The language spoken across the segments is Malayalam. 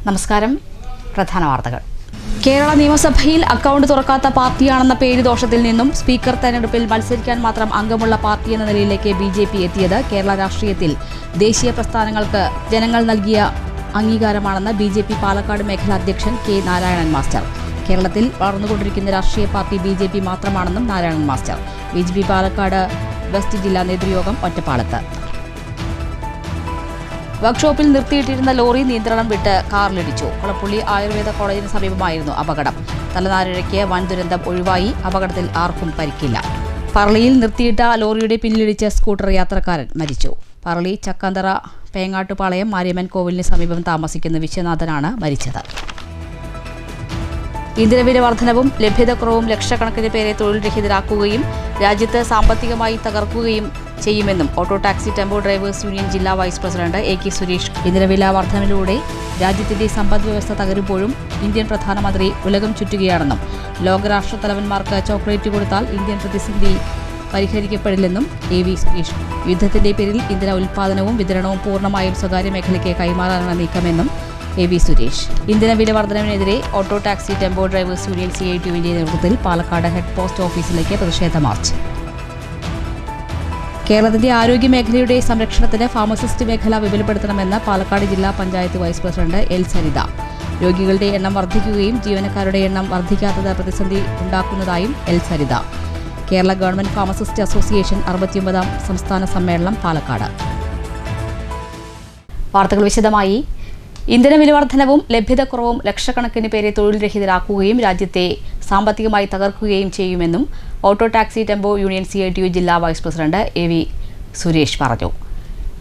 നമസ്കാരം. പ്രധാന വാർത്തകൾ. കേരള നിയമസഭയിൽ അക്കൗണ്ട് തുറക്കാത്ത പാർട്ടിയാണെന്ന പേരുദോഷത്തിൽ നിന്നും സ്പീക്കർ തെരഞ്ഞെടുപ്പിൽ മത്സരിക്കാൻ മാത്രം അംഗമുള്ള പാർട്ടി എന്ന നിലയിലേക്ക് ബിജെപി എത്തിയത് കേരള രാഷ്ട്രീയത്തിൽ ദേശീയ പ്രസ്ഥാനങ്ങൾക്ക് ജനങ്ങൾ നൽകിയ അംഗീകാരമാണെന്ന് ബിജെപി പാലക്കാട് മേഖലാ അധ്യക്ഷൻ കെ നാരായണൻ മാസ്റ്റർ. കേരളത്തിൽ വളർന്നുകൊണ്ടിരിക്കുന്ന രാഷ്ട്രീയ പാർട്ടി ബിജെപി മാത്രമാണെന്നും Narayanan master. BJP Palakkad west ജില്ലാ നേതൃയോഗം ഒറ്റപ്പാലത്ത്. വർക്ക്ഷോപ്പിൽ നിർത്തിയിട്ടിരുന്ന ലോറി നിയന്ത്രണം വിട്ട് കാറിലിടിച്ചു. കൊളപ്പുള്ളി ആയുർവേദ കോളേജിന് സമീപമായിരുന്നു അപകടം. തലനാരിഴയ്ക്ക് വൻ ദുരന്തം ഒഴിവായി. അപകടത്തിൽ ആർക്കും പരിക്കില്ല. പറളിയിൽ നിർത്തിയിട്ട ലോറിയുടെ പിന്നിലിടിച്ച് സ്കൂട്ടർ യാത്രക്കാരൻ മരിച്ചു. പറളി ചക്കാന്തറ പേങ്ങാട്ടുപാളയം മാരിയമ്മൻ കോവിലിന് സമീപം താമസിക്കുന്ന വിശ്വനാഥനാണ് മരിച്ചത്. ഇന്ധനവില വർധനവും ലഭ്യതക്കുറവും ലക്ഷക്കണക്കിന് പേരെ തൊഴിൽ രഹിതരാക്കുകയും രാജ്യത്ത് സാമ്പത്തികമായി തകർക്കുകയും ചെയ്യുമെന്നും auto taxi tempo drivers union ജില്ലാ vice president A K Suresh. ഇന്ധനവില വർധനവിലൂടെ രാജ്യത്തിന്റെ സമ്പദ് വ്യവസ്ഥ തകരുമ്പോഴും ഇന്ത്യൻ പ്രധാനമന്ത്രി ഉലകം ചുറ്റുകയാണെന്നും ലോകരാഷ്ട്ര തലവന്മാർക്ക് ചോക്ലേറ്റ് കൊടുത്താൽ ഇന്ത്യൻ പ്രതിസന്ധി പരിഹരിക്കപ്പെടില്ലെന്നും എ വി സുരേഷ്. യുദ്ധത്തിന്റെ പേരിൽ ഇന്ധന ഉൽപ്പാദനവും വിതരണവും പൂർണ്ണമായും സ്വകാര്യ മേഖലയ്ക്ക് കൈമാറാനാണ് നീക്കമെന്നും എ വി സുരേഷ്. ഇന്ധനവില വർധനവിനെതിരെ auto taxi tempo drivers union CITUവിന്റെ നേതൃത്വത്തിൽ പാലക്കാട് ഹെഡ് പോസ്റ്റ് ഓഫീസിലേക്ക് പ്രതിഷേധ മാർച്ച്. കേരളത്തിന്റെ ആരോഗ്യ മേഖലയുടെ സംരക്ഷണത്തിന് ഫാർമസിസ്റ്റ് മേഖല വിപുലപ്പെടുത്തണമെന്ന് പാലക്കാട് ജില്ലാ panchayat vice president L Saritha. രോഗികളുടെ എണ്ണം വർദ്ധിക്കുകയും ജീവനക്കാരുടെ എണ്ണം വർദ്ധിക്കാത്തത് പ്രതിസന്ധി ഉണ്ടാക്കുന്നതായും L Saritha. Kerala government pharmacist association 69ാം സംസ്ഥാന സമ്മേളനം പാലക്കാട്. വാർത്തകൾ വിശദമായി. ഇന്ധനവില വർധനവും ലഭ്യതക്കുറവും ലക്ഷക്കണക്കിന് പേരെ തൊഴിൽ രഹിതരാക്കുകയും രാജ്യത്തെ സാമ്പത്തികമായി തകർക്കുകയും ചെയ്യുമെന്നും auto taxi tempo union CITU ജില്ലാ vice president A V Suresh പറഞ്ഞു.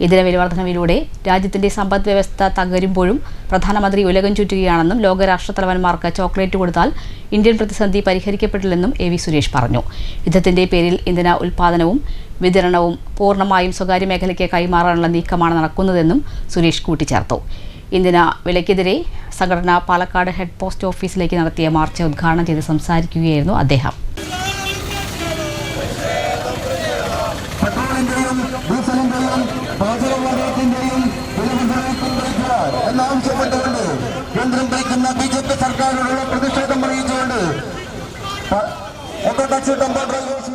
ഇന്ധനവില വർധനവിലൂടെ രാജ്യത്തിന്റെ സമ്പദ് വ്യവസ്ഥ തകരുമ്പോഴും പ്രധാനമന്ത്രി ഉലകം ചുറ്റുകയാണെന്നും ലോകരാഷ്ട്ര തലവന്മാർക്ക് ചോക്ലേറ്റ് കൊടുത്താൽ ഇന്ത്യൻ പ്രതിസന്ധി പരിഹരിക്കപ്പെടില്ലെന്നും എ വി സുരേഷ് പറഞ്ഞു. യുദ്ധത്തിന്റെ പേരിൽ ഇന്ധന ഉൽപ്പാദനവും വിതരണവും പൂർണ്ണമായും സ്വകാര്യ മേഖലയ്ക്ക് കൈമാറാനുള്ള നീക്കമാണ് നടക്കുന്നതെന്നും സുരേഷ് കൂട്ടിച്ചേർത്തു. ഇന്ധന വിലയ്ക്കെതിരെ സംഘടന പാലക്കാട് ഹെഡ് പോസ്റ്റ് ഓഫീസിലേക്ക് നടത്തിയ മാർച്ച് ഉദ്ഘാടനം ചെയ്ത് സംസാരിക്കുകയായിരുന്നു അദ്ദേഹം. കേന്ദ്രം ഭരിക്കുന്ന BJP സർക്കാരിനോടുള്ള പ്രതിഷേധം അറിയിച്ചുകൊണ്ട് ഓട്ടോ ടാക്സി ടെമ്പോ ഡ്രൈവേഴ്സ്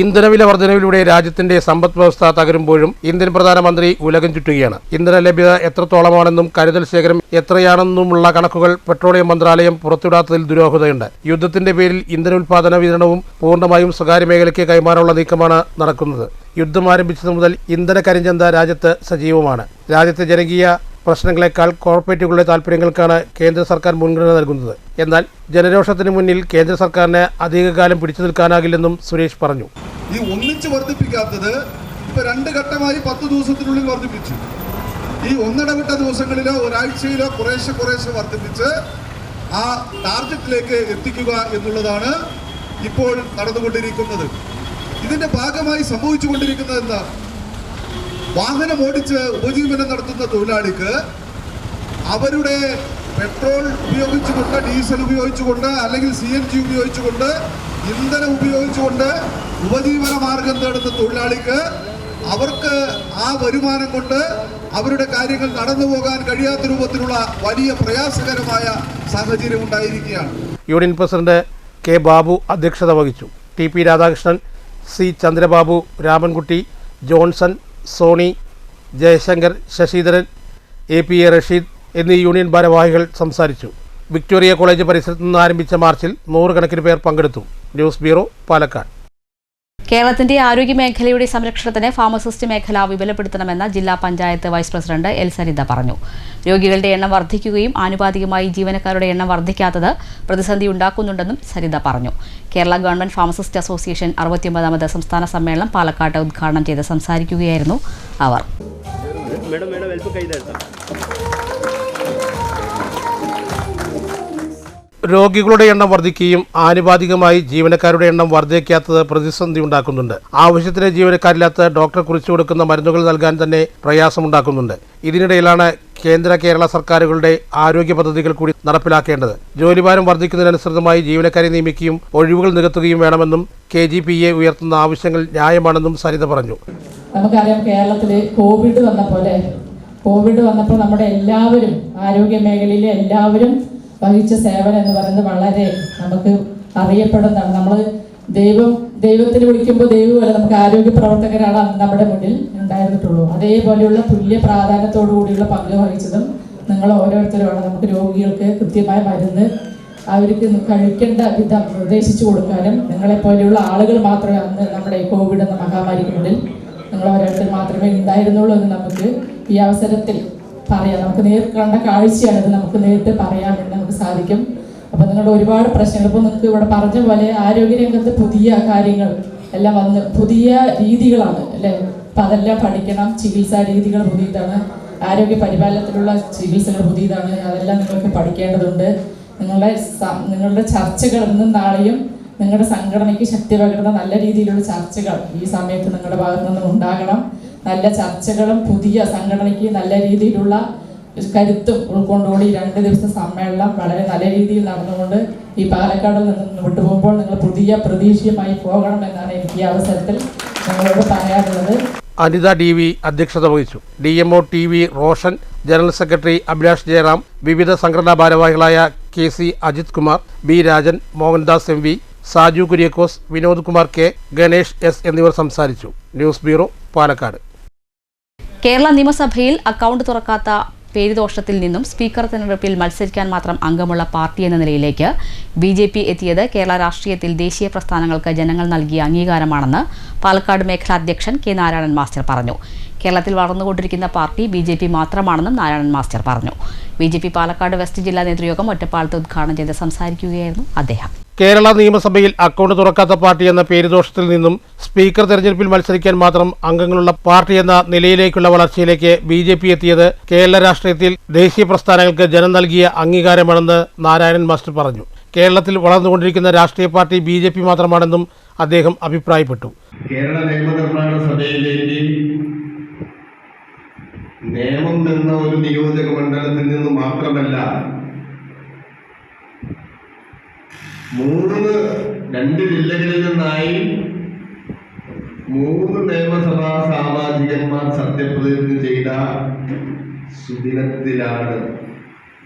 ഇന്ധനവില വർധനവിലൂടെ രാജ്യത്തിന്റെ സമ്പദ് വ്യവസ്ഥ തകരുമ്പോഴും ഇന്ത്യൻ പ്രധാനമന്ത്രി ഉലകം ചുറ്റുകയാണ്. ഇന്ധന ലഭ്യത എത്രത്തോളമാണെന്നും കരുതൽ ശേഖരം എത്രയാണെന്നുമുള്ള കണക്കുകൾ പെട്രോളിയം മന്ത്രാലയം പുറത്തുവിടാത്തതിൽ ദുരൂഹതയുണ്ട്. യുദ്ധത്തിന്റെ പേരിൽ ഇന്ധന ഉൽപ്പാദന വിതരണവും പൂർണ്ണമായും സ്വകാര്യ മേഖലയ്ക്ക് കൈമാറാനുള്ള നീക്കമാണ് നടക്കുന്നത്. യുദ്ധം ആരംഭിച്ചതു മുതൽ ഇന്ധന കരിഞ്ചന്ത രാജ്യത്ത് സജീവമാണ്. രാജ്യത്തെ ജനകീയ പ്രശ്നങ്ങളെക്കാൾ കോർപ്പറേറ്റുകളുടെ താൽപ്പര്യങ്ങൾക്കാണ് കേന്ദ്ര സർക്കാർ മുൻഗണന നൽകുന്നത്. എന്നാൽ ജനരോഷത്തിന് മുന്നിൽ കേന്ദ്ര സർക്കാരിന് അധികകാലം പിടിച്ചു നിൽക്കാനാകില്ലെന്നും സുരേഷ് പറഞ്ഞു. ഈ ഒന്നിച്ച് വർദ്ധിപ്പിക്കാത്തത് ഇപ്പൊ 2 ഘട്ടമായി 10 ദിവസത്തിനുള്ളിൽ വർദ്ധിപ്പിച്ചു. ഈ ഒന്നിടവിട്ട ദിവസങ്ങളിലോ ഒരാഴ്ചയിലോ കുറേശ്ശെ വർദ്ധിപ്പിച്ച് ആ ടാർഗറ്റിലേക്ക് എത്തിക്കുക എന്നുള്ളതാണ് ഇപ്പോൾ നടന്നുകൊണ്ടിരിക്കുന്നത്. ഇതിന്റെ ഭാഗമായി സംഭവിച്ചുകൊണ്ടിരിക്കുന്നത് എന്താ? വാഹനം ഓടിച്ച് ഉപജീവനം നടത്തുന്ന തൊഴിലാളിക്ക് അവരുടെ പെട്രോൾ ഉപയോഗിച്ചുകൊണ്ട്, ഡീസൽ ഉപയോഗിച്ചുകൊണ്ട്, അല്ലെങ്കിൽ CNG ഉപയോഗിച്ചുകൊണ്ട്, ഇന്ധനം ഉപയോഗിച്ചുകൊണ്ട് ഉപജീവന മാർഗം തേടുന്ന തൊഴിലാളിക്ക് അവർക്ക് ആ വരുമാനം കൊണ്ട് അവരുടെ കാര്യങ്ങൾ നടന്നു പോകാൻ കഴിയാത്ത രൂപത്തിലുള്ള വലിയ പ്രയാസകരമായ സാഹചര്യം ഉണ്ടായിരിക്കുകയാണ്. യൂണിയൻ പ്രസിഡന്റ് കെ ബാബു അധ്യക്ഷത വഹിച്ചു. TP Radhakrishnan, C Chandrababu, Ramankutty, Johnson, Soni, Jayashankar, Sasidharan, APA Rasheed എന്നീ യൂണിയൻ ഭാരവാഹികൾ സംസാരിച്ചു. വിക്ടോറിയ കോളേജ് പരിസരത്ത് നിന്ന് ആരംഭിച്ച മാർച്ചിൽ 100 കണക്കിന് പേർ പങ്കെടുത്തു. News bureau, Palakkad. കേരളത്തിന്റെ ആരോഗ്യ മേഖലയുടെ സംരക്ഷണത്തിന് ഫാർമസിസ്റ്റ് മേഖല വിപുലപ്പെടുത്തണമെന്ന് ജില്ലാ panchayat vice president L Saritha പറഞ്ഞു. രോഗികളുടെ എണ്ണം വർദ്ധിക്കുകയും ആനുപാതികമായി ജീവനക്കാരുടെ എണ്ണം വർദ്ധിക്കാത്തത് പ്രതിസന്ധി ഉണ്ടാക്കുന്നുണ്ടെന്നും സരിത പറഞ്ഞു. കേരള ഗവൺമെന്റ് ഫാർമസിസ്റ്റ് അസോസിയേഷൻ 69ാമത് സംസ്ഥാന സമ്മേളനം പാലക്കാട്ട് ഉദ്ഘാടനം ചെയ്ത് സംസാരിക്കുകയായിരുന്നു അവർ. രോഗികളുടെ എണ്ണം വർദ്ധിക്കുകയും ആനുപാതികമായി ജീവനക്കാരുടെ എണ്ണം വർദ്ധിക്കാത്തത് പ്രതിസന്ധി ഉണ്ടാക്കുന്നുണ്ട്. ആവശ്യത്തിന് ജീവനക്കാരില്ലാത്ത ഡോക്ടർ കുറിച്ചു കൊടുക്കുന്ന മരുന്നുകൾ നൽകാൻ തന്നെ പ്രയാസമുണ്ടാക്കുന്നുണ്ട്. ഇതിനിടയിലാണ് കേരള സർക്കാരുകളുടെ ആരോഗ്യ പദ്ധതികൾ കൂടി നടപ്പിലാക്കേണ്ടത്. ജോലിഭാരം വർദ്ധിക്കുന്നതിനനുസൃതമായി ജീവനക്കാരെ നിയമിക്കുകയും ഒഴിവുകൾ നികത്തുകയും വേണമെന്നും KGPA ഉയർത്തുന്ന ആവശ്യങ്ങൾ ന്യായമാണെന്നും സരിത പറഞ്ഞു. നമുക്കറിയാം, കേരളത്തിൽ കോവിഡ് വന്ന പോലെ കോവിഡ് വന്നപ്പോൾ നമ്മുടെ എല്ലാവരും ആരോഗ്യ മേഖലയിലെ എല്ലാവരും വഹിച്ച സേവനം എന്ന് പറയുന്നത് വളരെ നമുക്ക് അറിയപ്പെടുന്നതാണ്. നമ്മൾ ദൈവത്തിന് വിളിക്കുമ്പോൾ ദൈവമല്ല, നമുക്ക് ആരോഗ്യ പ്രവർത്തകരാണ് നമ്മുടെ മുന്നിൽ ഉണ്ടായിരുന്നിട്ടുള്ളൂ. അതേപോലെയുള്ള തുല്യ പ്രാധാന്യത്തോടു കൂടിയുള്ള പങ്ക് വഹിച്ചതും നിങ്ങൾ ഓരോരുത്തരുമാണ്. നമുക്ക് രോഗികൾക്ക് കൃത്യമായ മരുന്ന് അവർക്ക് കഴിക്കേണ്ട വിധം നിർദ്ദേശിച്ചു കൊടുക്കാനും നിങ്ങളെപ്പോലെയുള്ള ആളുകൾ മാത്രമേ അന്ന് നമ്മുടെ കോവിഡ് എന്ന മഹാമാരിക്ക് മുന്നിൽ നിങ്ങൾ ഓരോരുത്തർ മാത്രമേ ഉണ്ടായിരുന്നുള്ളൂ എന്ന് നമുക്ക് ഈ അവസരത്തിൽ പറയാം. നമുക്ക് കണ്ട കാഴ്ചയാണ് ഇത്, നമുക്ക് നേരിട്ട് പറയാൻ വേണ്ടി നമുക്ക് സാധിക്കും. അപ്പോൾ നിങ്ങളുടെ ഒരുപാട് പ്രശ്നങ്ങൾ ഇപ്പോൾ നിങ്ങൾക്ക് ഇവിടെ പറഞ്ഞ പോലെ ആരോഗ്യരംഗത്ത് പുതിയ കാര്യങ്ങൾ എല്ലാം വന്ന് പുതിയ രീതികളാണ് അല്ലേ. അപ്പം അതെല്ലാം പഠിക്കണം. ചികിത്സാ രീതികൾ പുതിയതാണ്, ആരോഗ്യ പരിപാലനത്തിലുള്ള ചികിത്സകൾ പുതിയതാണ്. അതെല്ലാം നിങ്ങൾക്ക് പഠിക്കേണ്ടതുണ്ട്. നിങ്ങളുടെ ചർച്ചകൾ ഇന്നും നാളെയും നിങ്ങളുടെ സംഘടനയ്ക്ക് ശക്തി പകരുന്ന നല്ല രീതിയിലുള്ള ചർച്ചകൾ ഈ സമയത്ത് നിങ്ങളുടെ ഭാഗത്തു നിന്നും ഉണ്ടാകണം. നല്ല ചർച്ചകളും പുതിയ സംഘടനയ്ക്ക് നല്ല രീതിയിലുള്ള കരുത്തും ഉൾക്കൊണ്ടുകൂടി 2 ദിവസത്തെ സമ്മേളനം വളരെ നല്ല രീതിയിൽ നടന്നുകൊണ്ട് ഈ പാലക്കാടിൽ നിന്ന് വിട്ടുപോകുമ്പോൾ നിങ്ങൾ പുതിയ പ്രതീക്ഷയുമായി പോകണമെന്നാണ് എനിക്ക് ഈ അവസരത്തിൽ നിങ്ങളോട് പറയാനുള്ളത്. അനിത DV അധ്യക്ഷത വഹിച്ചു. DMO TV Roshan, general secretary Abhilash Jayaram, വിവിധ സംഘടനാ ഭാരവാഹികളായ KC Ajith Kumar, B Rajan, Mohandas MV, Saju Kuriakose, Vinod Kumar K, Ganesh S എന്നിവർ സംസാരിച്ചു. News bureau, Palakkad. കേരള നിയമസഭയിൽ അക്കൗണ്ട് തുറക്കാത്ത പേരുദോഷത്തിൽ നിന്നും സ്പീക്കർ തെരഞ്ഞെടുപ്പിൽ മത്സരിക്കാൻ മാത്രം അംഗമുള്ള പാർട്ടി എന്ന നിലയിലേക്ക് BJP എത്തിയത് കേരള രാഷ്ട്രീയത്തിൽ ദേശീയ പ്രസ്ഥാനങ്ങൾക്ക് ജനങ്ങൾ നൽകിയ അംഗീകാരമാണെന്ന് പാലക്കാട് മേഖലാ അധ്യക്ഷൻ K നാരായണൻ മാസ്റ്റർ പറഞ്ഞു. കേരളത്തിൽ വളർന്നുകൊണ്ടിരിക്കുന്ന പാർട്ടി BJP മാത്രമാണെന്നും നാരായണൻ മാസ്റ്റർ പറഞ്ഞു. BJP പാലക്കാട് വെസ്റ്റ് ജില്ലാ നേതൃയോഗം ഒറ്റപ്പാലത്ത് ഉദ്ഘാടനം ചെയ്ത് സംസാരിക്കുകയായിരുന്നു അദ്ദേഹം. കേരള നിയമസഭയിൽ അക്കൗണ്ട് തുറക്കാത്ത പാർട്ടി എന്ന പേരുദോഷത്തിൽ നിന്നും സ്പീക്കർ തെരഞ്ഞെടുപ്പിൽ മത്സരിക്കാൻ മാത്രം അംഗങ്ങളുള്ള പാർട്ടി എന്ന നിലയിലേക്കുള്ള വളർച്ചയിലേക്ക് BJP എത്തിയത് കേരള രാഷ്ട്രീയത്തിൽ ദേശീയ പ്രസ്ഥാനങ്ങൾക്ക് ജനം നൽകിയ അംഗീകാരമാണെന്ന് നാരായണൻ മാസ്റ്റർ പറഞ്ഞു. കേരളത്തിൽ വളർന്നുകൊണ്ടിരിക്കുന്ന രാഷ്ട്രീയ പാർട്ടി BJP മാത്രമാണെന്നും അദ്ദേഹം അഭിപ്രായപ്പെട്ടു. കേരള നിയമനിർമ്മാണ സഭയിലേക്ക് നിയമം എന്ന ഒരു നിയോജക മണ്ഡലത്തിൽ നിന്ന് മാത്രമല്ല 2 ജില്ലകളിൽ നിന്നായി 3 നിയമസഭാ സാമാജികന്മാർ സത്യപ്രതിജ്ഞ ചെയ്ത സുദിനത്തിലാണ്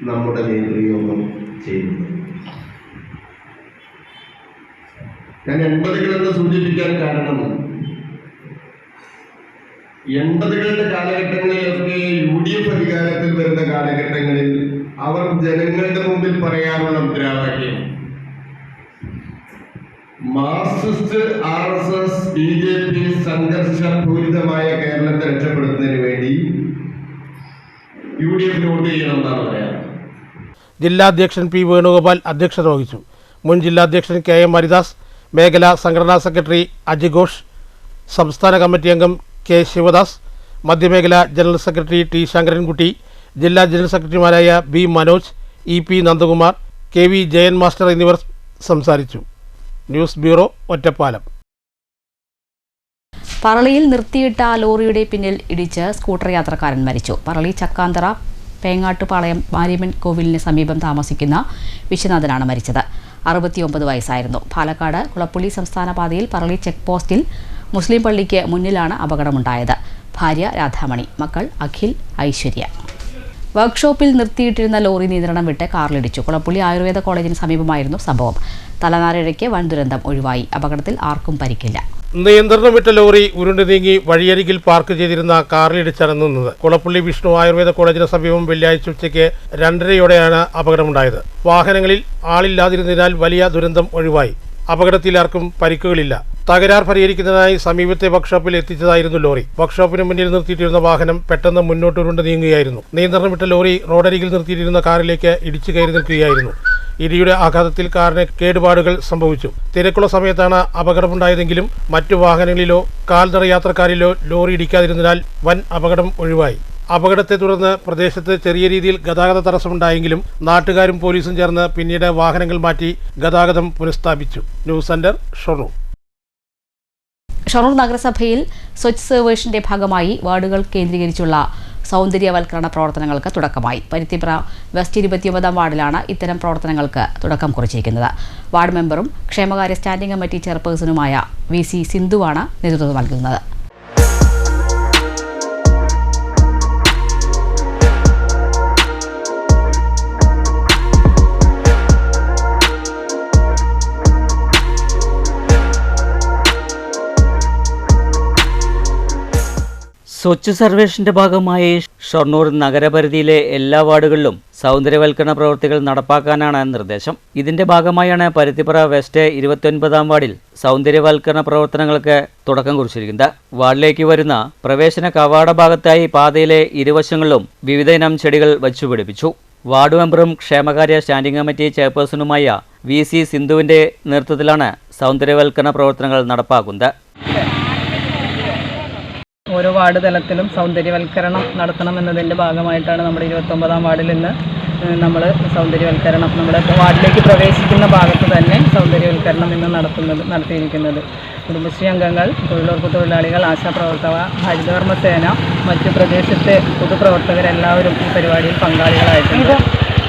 നമ്മുടെ നേതൃയോഗം ചെയ്യുന്നത്. ഞാൻ 80-കളെന്ന് സൂചിപ്പിക്കാൻ കാരണം 80-കളുടെ കാലഘട്ടങ്ങളിലൊക്കെ UDF അധികാരത്തിൽ വരുന്ന കാലഘട്ടങ്ങളിൽ അവർ ജനങ്ങളുടെ മുമ്പിൽ പറയാനുള്ള മുദ്രാവാക്യം മാർക്സിസ്റ്റ് RSS BJP സംഘർഷപൂരിതമായ കേരളത്തെ രക്ഷപ്പെടുത്തുന്നതിന് വേണ്ടി UDF വോട്ട് ചെയ്യണം എന്നാണ് പറയാറ്. ജില്ലാ അധ്യക്ഷൻ P വേണുഗോപാൽ അധ്യക്ഷത വഹിച്ചു. മുൻ ജില്ലാ അധ്യക്ഷൻ KM ഹരിദാസ്, മേഖലാ സംഘടനാ സെക്രട്ടറി അജിഘോഷ്, സംസ്ഥാന കമ്മിറ്റി അംഗം K ശിവദാസ്, മധ്യമേഖലാ ജനറൽ സെക്രട്ടറി T ശങ്കരൻകുട്ടി, ജില്ലാ ജനറൽ സെക്രട്ടറിമാരായ B Manoj, EP Nandakumar, KV Jayan master എന്നിവർ സംസാരിച്ചു. News bureau, Ottapalam. പറളിയിൽ നിർത്തിയിട്ട ലോറിയുടെ പിന്നിൽ ഇടിച്ച് സ്കൂട്ടർ യാത്രക്കാരൻ മരിച്ചു. പറളി ചക്കാന്തറ പേങ്ങാട്ടുപാളയം മാരിയമ്മൻ കോവിലിന് സമീപം താമസിക്കുന്ന വിശ്വനാഥനാണ് മരിച്ചത്. 69 വയസ്സായിരുന്നു. പാലക്കാട് കുളപ്പുള്ളി സംസ്ഥാന പാതയിൽ പറളി ചെക്ക് പോസ്റ്റിൽ മുസ്ലിം പള്ളിക്ക് മുന്നിലാണ് അപകടമുണ്ടായത്. ഭാര്യ രാധാമണി, മക്കൾ അഖിൽ, ഐശ്വര്യ. വർക്ക്ഷോപ്പിൽ നിർത്തിയിട്ടിരുന്ന ലോറി നിയന്ത്രണം വിട്ട് കാറിലിടിച്ചു. കുളപ്പുള്ളി ആയുർവേദ കോളേജിന് സമീപമായിരുന്നു സംഭവം. തലനാരിഴയ്ക്ക് വൻ ദുരന്തം ഒഴിവായി. അപകടത്തിൽ ആർക്കും പരിക്കില്ല. നിയന്ത്രണം വിട്ട ലോറി ഉരുണ്ടു നീങ്ങി വഴിയരികിൽ പാർക്ക് ചെയ്തിരുന്ന കാറിലിടിച്ചാണ് നിന്നത്. കുളപ്പുള്ളി വിഷ്ണു ആയുർവേദ കോളേജിന് സമീപം വെള്ളിയാഴ്ച ഉച്ചയ്ക്ക് 2:30യോടെയാണ് അപകടമുണ്ടായത്. വാഹനങ്ങളിൽ ആളില്ലാതിരുന്നതിനാൽ വലിയ ദുരന്തം ഒഴിവായി. അപകടത്തിൽ ആർക്കും പരിക്കുകളില്ല. തകരാർ പരിഹരിക്കുന്നതിനായി സമീപത്തെ വർക്ക്ഷോപ്പിൽ എത്തിച്ചതായിരുന്നു ലോറി. വർക്ക്ഷോപ്പിന് മുന്നിൽ നിർത്തിയിട്ടിരുന്ന വാഹനം പെട്ടെന്ന് മുന്നോട്ട് ഉരുണ്ട് നീങ്ങുകയായിരുന്നു. നിയന്ത്രണം വിട്ട ലോറി റോഡരികിൽ നിർത്തിയിട്ടിരുന്ന കാറിലേക്ക് ഇടിച്ചു കയറി നിൽക്കുകയായിരുന്നു. ഇടിയുടെ ആഘാതത്തിൽ കാറിന് കേടുപാടുകൾ സംഭവിച്ചു. തിരക്കുള്ള സമയത്താണ് അപകടമുണ്ടായതെങ്കിലും മറ്റു വാഹനങ്ങളിലോ കാൽനട യാത്രക്കാരിലോ ലോറി ഇടിക്കാതിരുന്നതിനാൽ വൻ അപകടം ഒഴിവായി. അപകടത്തെ തുടർന്ന് പ്രദേശത്ത് ചെറിയ രീതിയിൽ ഗതാഗത തടസ്സമുണ്ടായെങ്കിലും നാട്ടുകാരും പോലീസും ചേർന്ന് പിന്നീട് വാഹനങ്ങൾ മാറ്റി ഗതാഗതം പുനഃസ്ഥാപിച്ചു. News centre, Shoranur. ഷൊർണൂർ നഗരസഭയിൽ സ്വച്ഛ് സർവേഷന്റെ ഭാഗമായി വാർഡുകൾ കേന്ദ്രീകരിച്ചുള്ള സൗന്ദര്യവൽക്കരണ പ്രവർത്തനങ്ങൾക്ക് തുടക്കമായി. പരുത്തിപ്ര വെസ്റ്റ് 29 വാർഡിലാണ് ഇത്തരം പ്രവർത്തനങ്ങൾക്ക് തുടക്കം കുറിച്ചിരിക്കുന്നത്. വാർഡ് മെമ്പറും ക്ഷേമകാര്യ സ്റ്റാൻഡിംഗ് കമ്മിറ്റി ചെയർപേഴ്സണുമായ VC സിന്ധുവാണ് നേതൃത്വം നൽകുന്നത്. സ്വച്ഛ് സർവേഷന്റെ ഭാഗമായി ഷൊർണൂർ നഗരപരിധിയിലെ എല്ലാ വാർഡുകളിലും സൗന്ദര്യവൽക്കരണ പ്രവൃത്തികൾ നടപ്പാക്കാനാണ് നിർദ്ദേശം. ഇതിന്റെ ഭാഗമായാണ് പരുത്തിപ്പുറ വെസ്റ്റ് 29-ാം വാർഡിൽ സൗന്ദര്യവൽക്കരണ പ്രവർത്തനങ്ങൾക്ക് തുടക്കം കുറിച്ചിരിക്കുന്നത്. വാർഡിലേക്ക് വരുന്ന പ്രവേശന കവാട ഭാഗത്തായി പാതയിലെ ഇരുവശങ്ങളിലും വിവിധ ഇനം ചെടികൾ വച്ചുപിടിപ്പിച്ചു. വാർഡ് മെമ്പറും ക്ഷേമകാര്യ സ്റ്റാൻഡിംഗ് കമ്മിറ്റി ചെയർപേഴ്സണുമായ VC സിന്ധുവിന്റെ നേതൃത്വത്തിലാണ് സൗന്ദര്യവൽക്കരണ പ്രവർത്തനങ്ങൾ നടപ്പാക്കുന്നത്. ഓരോ വാർഡ് തലത്തിലും സൗന്ദര്യവൽക്കരണം നടത്തണമെന്നതിൻ്റെ ഭാഗമായിട്ടാണ് നമ്മുടെ 29-ാം വാർഡിൽ ഇന്ന് നമ്മൾ സൗന്ദര്യവൽക്കരണം നമ്മുടെ വാർഡിലേക്ക് പ്രവേശിക്കുന്ന ഭാഗത്ത് തന്നെ സൗന്ദര്യവൽക്കരണം ഇന്ന് നടത്തിയിരിക്കുന്നത്. കുടുംബശ്രീ അംഗങ്ങൾ, തൊഴിലുറപ്പ് തൊഴിലാളികൾ, ആശാപ്രവർത്തക, ഹരിതകർമ്മസേന, മറ്റ് പ്രദേശത്തെ പൊതുപ്രവർത്തകരെല്ലാവരും ഈ പരിപാടിയിൽ പങ്കാളികളായിട്ടുണ്ട്.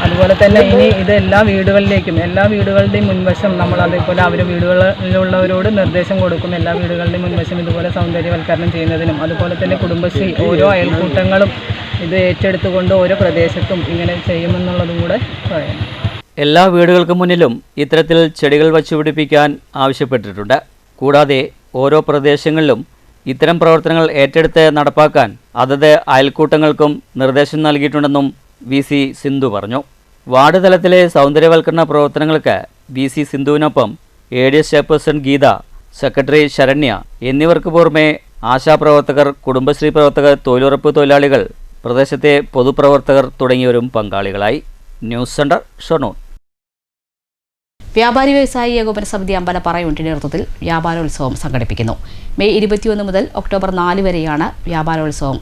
അതുപോലെ തന്നെ ഇനി ഇത് എല്ലാ വീടുകളുടെയും മുൻവശം നമ്മൾ അതേപോലെ അവർ വീടുകളിലുള്ളവരോട് നിർദ്ദേശം കൊടുക്കും. എല്ലാ വീടുകളുടെയും മുൻവശം ഇതുപോലെ സൗന്ദര്യവൽക്കരണം ചെയ്യുന്നതിനും അതുപോലെ തന്നെ കുടുംബശ്രീ ഓരോ അയൽക്കൂട്ടങ്ങളും ഇത് ഏറ്റെടുത്തുകൊണ്ട് ഓരോ പ്രദേശത്തും ഇങ്ങനെ ചെയ്യുമെന്നുള്ളതും കൂടെ പറയണം. എല്ലാ വീടുകൾക്ക് മുന്നിലും ഇത്തരത്തിൽ ചെടികൾ വച്ചുപിടിപ്പിക്കാൻ ആവശ്യപ്പെട്ടിട്ടുണ്ട്. കൂടാതെ ഓരോ പ്രദേശങ്ങളിലും ഇത്തരം പ്രവർത്തനങ്ങൾ ഏറ്റെടുത്ത് നടപ്പാക്കാൻ അതത് അയൽക്കൂട്ടങ്ങൾക്കും നിർദ്ദേശം നൽകിയിട്ടുണ്ടെന്നും VC സിന്ധു പറഞ്ഞു. വാർഡ് തലത്തിലെ സൗന്ദര്യവൽക്കരണ പ്രവർത്തനങ്ങൾക്ക് VC സിന്ധുവിനൊപ്പം ADS chairperson Geetha, secretary Saranya എന്നിവർക്ക് പുറമെ ആശാപ്രവർത്തകർ, കുടുംബശ്രീ പ്രവർത്തകർ, തൊഴിലുറപ്പ് തൊഴിലാളികൾ, പ്രദേശത്തെ പൊതുപ്രവർത്തകർ തുടങ്ങിയവരും പങ്കാളികളായി. News centre, Shoranur. വ്യാപാരി വ്യവസായി ഏകോപന സമിതി അമ്പലപ്പാറ യൂണിറ്റിന്റെ നേതൃത്വത്തിൽ വ്യാപാരോത്സവം സംഘടിപ്പിക്കുന്നു. മെയ് 21 മുതൽ ഒക്ടോബർ 4 വരെയാണ് വ്യാപാരോത്സവം.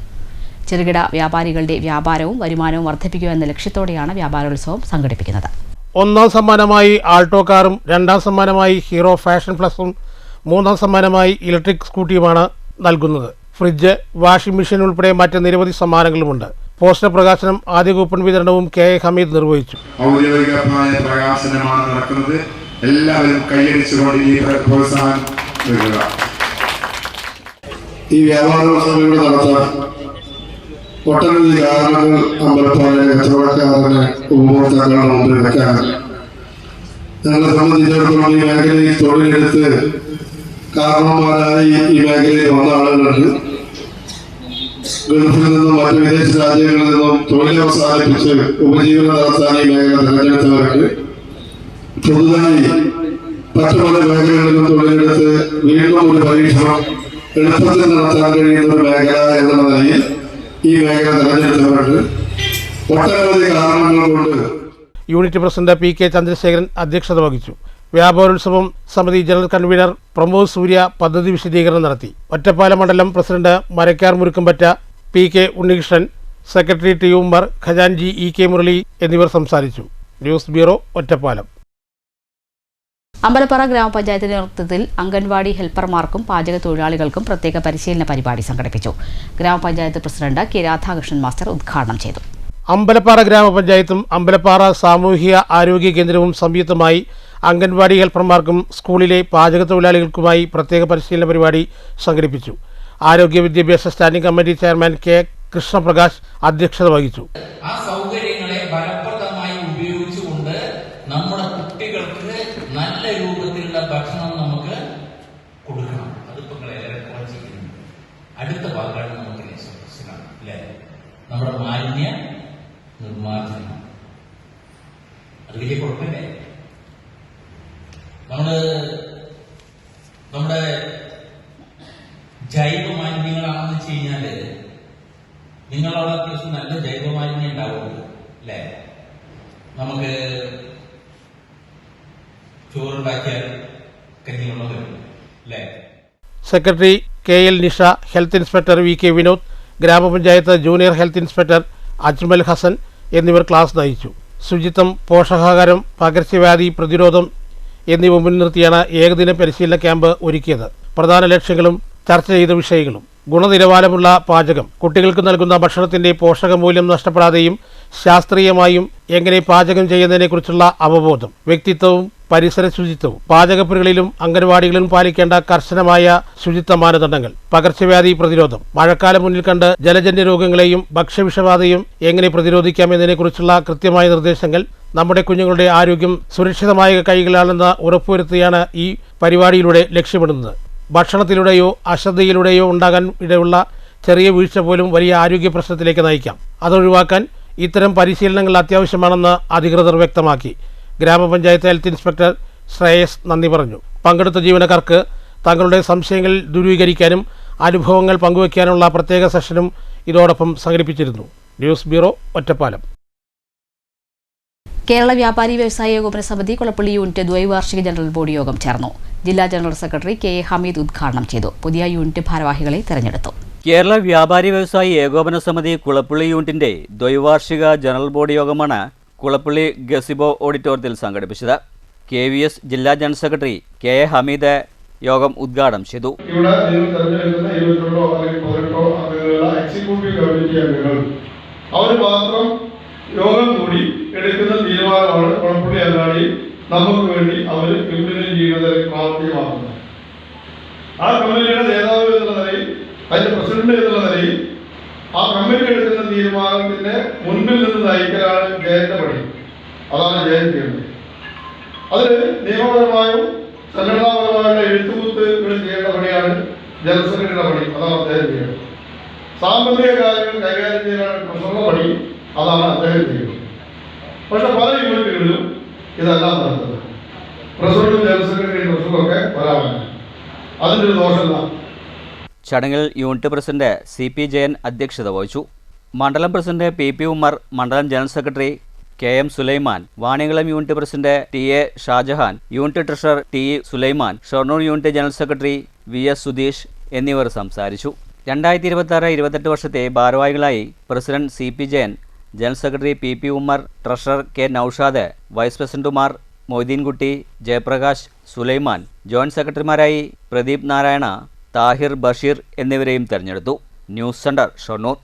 ചെറുകിട വ്യാപാരികളുടെ വ്യാപാരവും വരുമാനവും വർദ്ധിപ്പിക്കുക എന്ന ലക്ഷ്യത്തോടെയാണ് വ്യാപാരോത്സവം സംഘടിപ്പിക്കുന്നത്. 1ാം സമ്മാനമായി ആൾട്ടോ കാറും 2ാം സമ്മാനമായി ഹീറോ ഫാഷൻ പ്ലസും 3ാം സമ്മാനമായി ഇലക്ട്രിക് സ്കൂട്ടിയുമാണ് നൽകുന്നത്. ഫ്രിഡ്ജ്, വാഷിംഗ് മെഷീൻ ഉൾപ്പെടെ മറ്റ് നിരവധി സമ്മാനങ്ങളുമുണ്ട്. പോസ്റ്റർ പ്രകാശനം, ആദ്യ കൂപ്പൺ വിതരണവും KA ഹമീദ് നിർവഹിച്ചു. ഔദ്യോഗികമായ പ്രകാശനമാണ് നടക്കുന്നത്. എല്ലാവരും കൈയടിച്ചുകൊണ്ട് ഈ പ്രോത്സാഹനം നൽകുക. ഈ വ്യാപാരോത്സവം നടത്താൻ ഒട്ടനവധി കാരണങ്ങൾ അമ്പലപ്പാറയിലെ കച്ചവടക്കാരന് ഉപഭോക്താക്കളുടെ മുമ്പിൽ വെക്കാറുണ്ട്. ഞങ്ങളെ സംബന്ധിച്ചിടത്തോളം ഈ മേഖലയിൽ തൊഴിലെടുത്ത് കാരണന്മാരായി ഈ മേഖലയിൽ വന്ന ആളുകൾക്ക് ഗൾഫിൽ നിന്നും മറ്റു വിദേശ രാജ്യങ്ങളിൽ നിന്നും തൊഴിലവസാനിപ്പിച്ച് ഉപജീവനം നടത്താൻ ഈ മേഖല തിരഞ്ഞെടുത്തവർക്ക് പുതുതായി മറ്റു പല മേഖലകളിലും തൊഴിലെടുത്ത് വീണ്ടും ഒരു പരീക്ഷണം എളുപ്പത്തിൽ നടത്താൻ കഴിയുന്ന ഒരു മേഖല എന്നുള്ള നിലയിൽ ഈ മേഖല തിരഞ്ഞെടുത്തവർക്ക് ഒട്ടനവധി കാരണങ്ങൾ കൊണ്ട്. യൂണിറ്റ് പ്രസിഡന്റ് PK ചന്ദ്രശേഖരൻ അധ്യക്ഷത വഹിച്ചു. വ്യാപാരോത്സവം സമിതി ജനറൽ കൺവീനർ പ്രമോദ് സൂര്യ പദ്ധതി വിശദീകരണം നടത്തി. ഒറ്റപ്പാലം മണ്ഡലം president Marakkar Murukkumpatta, PK Unnikrishnan, secretary T Ummer, ഖജാൻജി EK മുരളി എന്നിവർ സംസാരിച്ചു. News bureau, Ottapalam. അമ്പലപ്പാറ ഗ്രാമപഞ്ചായത്തിന്റെ നേതൃത്വത്തിൽ അംഗൻവാടി ഹെൽപ്പർമാർക്കും പാചക തൊഴിലാളികൾക്കും പ്രത്യേക പരിശീലന പരിപാടി സംഘടിപ്പിച്ചു. ഗ്രാമപഞ്ചായത്ത് പ്രസിഡന്റ് K രാധാകൃഷ്ണൻ മാസ്റ്റർ ഉദ്ഘാടനം ചെയ്തു. അമ്പലപ്പാറ ഗ്രാമപഞ്ചായത്തും അമ്പലപ്പാറ സാമൂഹിക ആരോഗ്യ കേന്ദ്രവും സംയുക്തമായി അംഗൻവാടി ഹെൽപ്പർമാർക്കും സ്കൂളിലെ പാചക തൊഴിലാളികൾക്കുമായി പ്രത്യേക പരിശീലന പരിപാടി സംഘടിപ്പിച്ചു. ആരോഗ്യ വിദ്യാഭ്യാസ standing committee chairman K Krishnaprakash അധ്യക്ഷത വഹിച്ചു. ആ സൗകര്യങ്ങളെ ഫലപ്രദമായി ഉപയോഗിച്ചുകൊണ്ട് നമ്മുടെ കുട്ടികൾക്ക് നല്ല രൂപത്തിലുള്ള ഭക്ഷണം നമുക്ക് കൊടുക്കണം. അതിപ്പോ എല്ലാവരും കുറച്ചിരിക്കുന്നു. അടുത്ത ഭാഗമാണ് നമുക്ക് പ്രശ്നം അല്ലേ, നമ്മുടെ മാലിന്യ നിർമ്മാർജ്ജനം. അത് വലിയ കുഴപ്പമില്ലേ? നമ്മുടെ ജൈവ മാലിന്യങ്ങളാണെന്ന് വെച്ച് കഴിഞ്ഞാല് നിങ്ങളവിടെ അത്യാവശ്യം നല്ല ജൈവ മാലിന്യം ഉണ്ടാവുന്നത് അല്ലേ. നമുക്ക് ചോറുണ്ടാക്കിയാൽ കഞ്ഞിവെള്ളം വരും അല്ലേ. Secretary KL Nisha, health inspector VK Vinod, ഗ്രാമപഞ്ചായത്ത് junior health inspector Ajmal Hassan എന്നിവർ ക്ലാസ് നയിച്ചു. ശുചിത്വം, പോഷകാഹാരം, പകർച്ചവ്യാധി പ്രതിരോധം എന്നിവ മുൻനിർത്തിയാണ് ഏകദിന പരിശീലന ക്യാമ്പ് ഒരുക്കിയത്. പ്രധാന ലക്ഷ്യങ്ങളും ചർച്ച ചെയ്ത വിഷയങ്ങളും: ഗുണനിലവാരമുള്ള പാചകം, കുട്ടികൾക്ക് നൽകുന്ന ഭക്ഷണത്തിന്റെ പോഷകമൂല്യം നഷ്ടപ്പെടാതെയും ശാസ്ത്രീയമായും എങ്ങനെ പാചകം ചെയ്യുന്നതിനെക്കുറിച്ചുള്ള അവബോധം, വ്യക്തിത്വവും പരിസര ശുചിത്വവും, പാചകപ്പുരകളിലും അംഗൻവാടികളിലും പാലിക്കേണ്ട കർശനമായ ശുചിത്വ മാനദണ്ഡങ്ങൾ, പകർച്ചവ്യാധി പ്രതിരോധം, മഴക്കാലം മുന്നിൽ കണ്ട് ജലജന്യ രോഗങ്ങളെയും ഭക്ഷ്യവിഷബാധയും എങ്ങനെ പ്രതിരോധിക്കാം എന്നതിനെക്കുറിച്ചുള്ള കൃത്യമായ നിർദ്ദേശങ്ങൾ, നമ്മുടെ കുഞ്ഞുങ്ങളുടെ ആരോഗ്യം സുരക്ഷിതമായ കൈകളാണെന്ന് ഉറപ്പുവരുത്തിയാണ് ഈ പരിപാടിയിലൂടെ ലക്ഷ്യമിടുന്നത്. ഭക്ഷണത്തിലൂടെയോ അശ്രദ്ധയിലൂടെയോ ഉണ്ടാകാൻ ഇടയുള്ള ചെറിയ വീഴ്ച പോലും വലിയ ആരോഗ്യ പ്രശ്നത്തിലേക്ക് നയിക്കാം. അതൊഴിവാക്കാൻ ഇത്തരം പരിശീലനങ്ങൾ അത്യാവശ്യമാണെന്ന് അധികൃതർ വ്യക്തമാക്കി. ഗ്രാമപഞ്ചായത്ത് ഹെൽത്ത് ഇൻസ്പെക്ടർ ശ്രേയസ് നന്ദി പറഞ്ഞു. പങ്കെടുത്ത ജീവനക്കാർക്ക് തങ്ങളുടെ സംശയങ്ങൾ ദൂരീകരിക്കാനും അനുഭവങ്ങൾ പങ്കുവയ്ക്കാനുള്ള പ്രത്യേക സെഷനും ഇതോടൊപ്പം സംഘടിപ്പിച്ചിരുന്നു. News bureau, Ottapalam. കേരള വ്യാപാരി വ്യവസായ ഏകോപന സമിതി കുളപ്പള്ളി യൂണിറ്റ് ദ്വൈവാർഷിക ജനറൽ ബോഡി യോഗം ചേർന്നു. ജില്ലാ general secretary K A Hameed ഉദ്ഘാടനം ചെയ്തു. പുതിയ യൂണിറ്റ് ഭാരവാഹികളെ തെരഞ്ഞെടുത്തു. കേരള വ്യാപാരി വ്യവസായി ഏകോപന സമിതി കുളപ്പള്ളി യൂണിറ്റിന്റെ ദ്വൈവാർഷിക ജനറൽ ബോഡി യോഗമാണ് കുളപ്പള്ളി ഗസിബോ ഓഡിറ്റോറിയത്തിൽ സംഘടിപ്പിച്ചത്. KVS ജില്ലാ general secretary K A Hameed യോഗം ഉദ്ഘാടനം ചെയ്തു. ഇവിടെ നിങ്ങൾ തെരഞ്ഞെടുക്കുന്ന 22 അല്ലെങ്കിൽ 18 അംഗങ്ങളുള്ള എക്സിക്യൂട്ടീവ് കമ്മിറ്റി അംഗങ്ങൾ അവർ മാത്രം യോഗം കൂടി എടുക്കുന്ന തീരുമാനമാണ് കുളപ്പള്ളി അങ്ങാടി നമുക്ക് വേണ്ടി അവർ ഇംപ്ലിമെന്റ് ചെയ്യുന്നത് പ്രാവർത്തികമാക്കുന്നത്. ആ കമ്മിറ്റിയുടെ നേതാവ് എന്നുള്ള നിലയിൽ, അതിന്റെ പ്രസിഡന്റ് എന്നുള്ള നിലയിൽ ആ കമ്മിറ്റി എടുക്കുന്ന തീരുമാനത്തിന്റെ മുൻപിൽ നിന്ന് നയിക്കലാണ് ജയന്റെ പണി. അതാണ് ജയൻ ചെയ്യുന്നത്. അതിൽ നിയമപരമായും സംഘടനാപരമായുള്ള എഴുത്തുകുത്തുകൾ ചെയ്യേണ്ട പണിയാണ് ജനറൽ സെക്രട്ടറിയുടെ പണി. അതാണ് അദ്ദേഹം ചെയ്യുന്നത്. സാമ്പത്തിക കാര്യങ്ങൾ കൈകാര്യം ചെയ്യാനുള്ള പ്രശ്നമുള്ള പണി അതാണ് അദ്ദേഹം ചെയ്യുന്നത്. പക്ഷെ പല യൂണിറ്റുകളിലും ഇതെല്ലാം നടത്തുന്നത് പ്രസിഡന്റും ജനറൽ സെക്രട്ടറിയും പ്രസിഡന്റൊക്കെ വരാനാണ്. അതിൻ്റെ ഒരു ദോഷമില്ല. ചടങ്ങിൽ യൂണിറ്റ് പ്രസിഡന്റ് CP ജയൻ അധ്യക്ഷത വഹിച്ചു. മണ്ഡലം പ്രസിഡന്റ് PP ഉമ്മർ, മണ്ഡലം general secretary KM Sulaiman, Vaniyamkulam unit president TA Shajahan, unit treasurer TE Sulaiman, Shoranur unit general secretary VS Sudheesh എന്നിവർ സംസാരിച്ചു. 2026-28 വർഷത്തെ ഭാരവാഹികളായി president CP Jayan, general secretary PP Ummer, treasurer K Noushad, vice പ്രസിഡന്റുമാർ മൊയ്തീൻകുട്ടി, ജയപ്രകാശ്, സുലൈമാൻ, ജോയിന്റ് സെക്രട്ടറിമാരായി പ്രദീപ് നാരായണ, താഹിർ ബഷീർ എന്നിവരെയും തെരഞ്ഞെടുത്തു. News centre, Shoranur.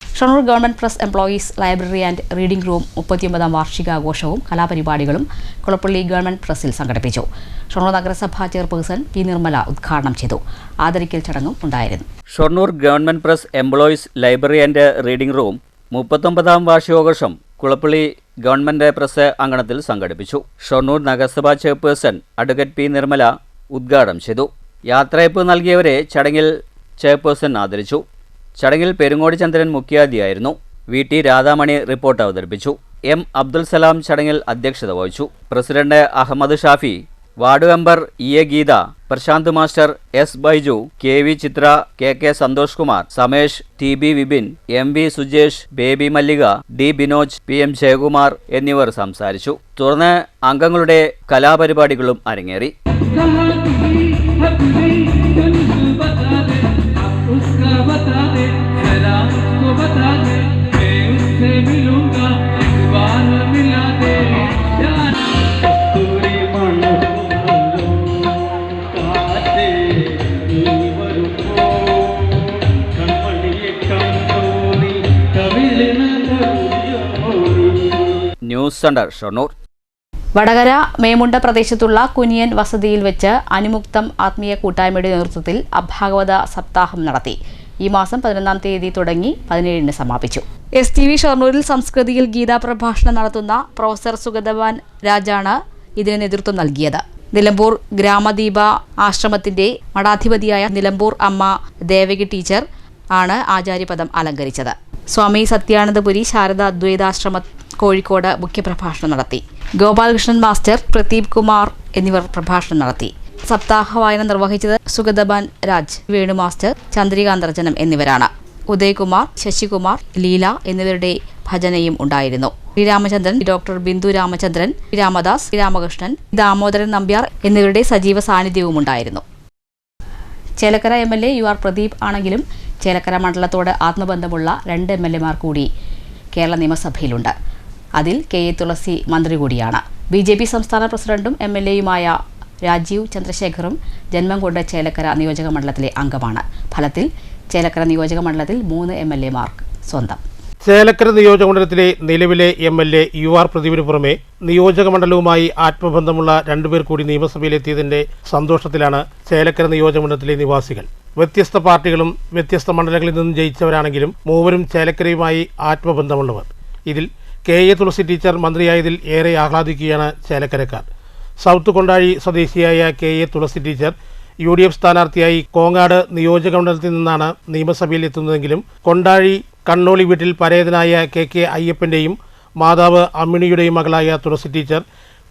Shoranur government press employees library and reading room 39ാം വാർഷികാഘോഷവും കലാപരിപാടികളും കുളപ്പള്ളി ഗവൺമെന്റ് പ്രസിൽ സംഘടിപ്പിച്ചു. ഷൊർണൂർ നഗരസഭാ ചെയർപേഴ്സൺ P നിർമ്മല ഉദ്ഘാടനം ചെയ്തു. ആദരിക്കൽ ചടങ്ങും ഉണ്ടായിരുന്നു. Shoranur government press employees library and reading room 39ാം വാർഷികാഘോഷം കുളപ്പള്ളി ഗവൺമെന്റ് പ്രസ് അങ്കണത്തിൽ സംഘടിപ്പിച്ചു. ഷൊർണൂർ നഗരസഭാ ചെയർപേഴ്സൺ അഡ്വക്കേറ്റ് P നിർമ്മല ഉദ്ഘാടനം ചെയ്തു. യാത്രയയപ്പ് നൽകിയവരെ ചടങ്ങിൽ ചെയർപേഴ്സൺ ആദരിച്ചു. ചടങ്ങിൽ പെരുങ്ങോടി ചന്ദ്രൻ മുഖ്യാതിഥിയായിരുന്നു. VT രാധാമണി റിപ്പോർട്ട് അവതരിപ്പിച്ചു. M അബ്ദുൽ സലാം ചടങ്ങിൽ അധ്യക്ഷത വഹിച്ചു. President Ahammed Shafi, ward member EA Geetha, Prasanth master, S Baiju, KV Chithra, KK Santhosh Kumar, Samesh, TB Vipin, MV Sujesh, Baby Mallika, D Binoj, PM Jayakumar എന്നിവർ സംസാരിച്ചു. തുടർന്ന് അംഗങ്ങളുടെ കലാപരിപാടികളും അരങ്ങേറി. News centre, Shoranur. വടകര മേമുണ്ട പ്രദേശത്തുള്ള കുനിയൻ വസതിയിൽ വെച്ച് അനുമുക്തം ആത്മീയ കൂട്ടായ്മയുടെ നേതൃത്വത്തിൽ അഭാഗവത സപ്താഹം നടത്തി. ഈ മാസം 11-ാം തീയതി തുടങ്ങി 17-ന് സമാപിച്ചു. STV ഷൊർണൂരിൽ സംസ്കൃതിയിൽ ഗീതാ പ്രഭാഷണം നടത്തുന്ന പ്രൊഫസർ സുഗതവാൻ രാജാണ് ഇതിന് നേതൃത്വം നൽകിയത്. നിലമ്പൂർ ഗ്രാമദീപ ആശ്രമത്തിന്റെ മഠാധിപതിയായ നിലമ്പൂർ അമ്മ ദേവകി ടീച്ചർ ആണ് ആചാര്യപദം അലങ്കരിച്ചത്. സ്വാമി സത്യാനന്ദപുരി ശാരദ അദ്വൈതാശ്രമ കോഴിക്കോട് മുഖ്യപ്രഭാഷണം നടത്തി. ഗോപാലകൃഷ്ണൻ മാസ്റ്റർ, പ്രദീപ് കുമാർ എന്നിവർ പ്രഭാഷണം നടത്തി. സപ്താഹ വായന നിർവഹിച്ചത് സുഗതബാൻ രാജ്, വേണു മാസ്റ്റർ, ചന്ദ്രികാന്തർജനം എന്നിവരാണ്. ഉദയകുമാർ, ശശികുമാർ, ലീല എന്നിവരുടെ ഭജനയും ഉണ്ടായിരുന്നു. ശ്രീരാമചന്ദ്രൻ, ഡോക്ടർ ബിന്ദു രാമചന്ദ്രൻ, രാമദാസ്, രാമകൃഷ്ണൻ, ദാമോദരൻ നമ്പ്യാർ എന്നിവരുടെ സജീവ സാന്നിധ്യവും ഉണ്ടായിരുന്നു. ചേലക്കര MLA UR പ്രദീപ് ആണെങ്കിലും ചേലക്കര മണ്ഡലത്തോട് ആത്മബന്ധമുള്ള 2 MLAമാർ കൂടി കേരള നിയമസഭയിലുണ്ട്. അതിൽ KA തുളസി മന്ത്രി കൂടിയാണ്. BJP സംസ്ഥാന പ്രസിഡന്റും MLAയുമായ രാജീവ് ചന്ദ്രശേഖറും ജന്മം കൊണ്ട് ചേലക്കര നിയോജക മണ്ഡലത്തിലെ അംഗമാണ്. ഫലത്തിൽ ചേലക്കര നിയോജക മണ്ഡലത്തിൽ 3 MLAമാർക്ക് സ്വന്തം. ചേലക്കര നിയോജകമണ്ഡലത്തിലെ നിലവിലെ MLA UR പ്രദീപിന് പുറമെ നിയോജകമണ്ഡലവുമായി ആത്മബന്ധമുള്ള 2 പേർ കൂടി നിയമസഭയിലെത്തിയതിന്റെ സന്തോഷത്തിലാണ് ചേലക്കര നിയോജകമണ്ഡലത്തിലെ നിവാസികൾ. വ്യത്യസ്ത പാർട്ടികളും വ്യത്യസ്ത മണ്ഡലങ്ങളിൽ നിന്നും ജയിച്ചവരാണെങ്കിലും മൂവരും ചേലക്കരയുമായി ആത്മബന്ധമുള്ളവർ. ഇതിൽ KA തുളസി ടീച്ചർ മന്ത്രിയായതിൽ ഏറെ ആഹ്ലാദിക്കുകയാണ് ചേലക്കരക്കാർ. സൗത്ത് കൊണ്ടാഴി സ്വദേശിയായ KA തുളസി ടീച്ചർ UDF സ്ഥാനാർത്ഥിയായി കോങ്ങാട് നിയോജകമണ്ഡലത്തിൽ നിന്നാണ് നിയമസഭയിൽ എത്തുന്നതെങ്കിലും കൊണ്ടാഴി കണ്ണോളി വീട്ടിൽ പരേതനായ KK അയ്യപ്പൻ്റെയും മാതാവ് അമ്മിണിയുടെയും മകളായ തുളസി ടീച്ചർ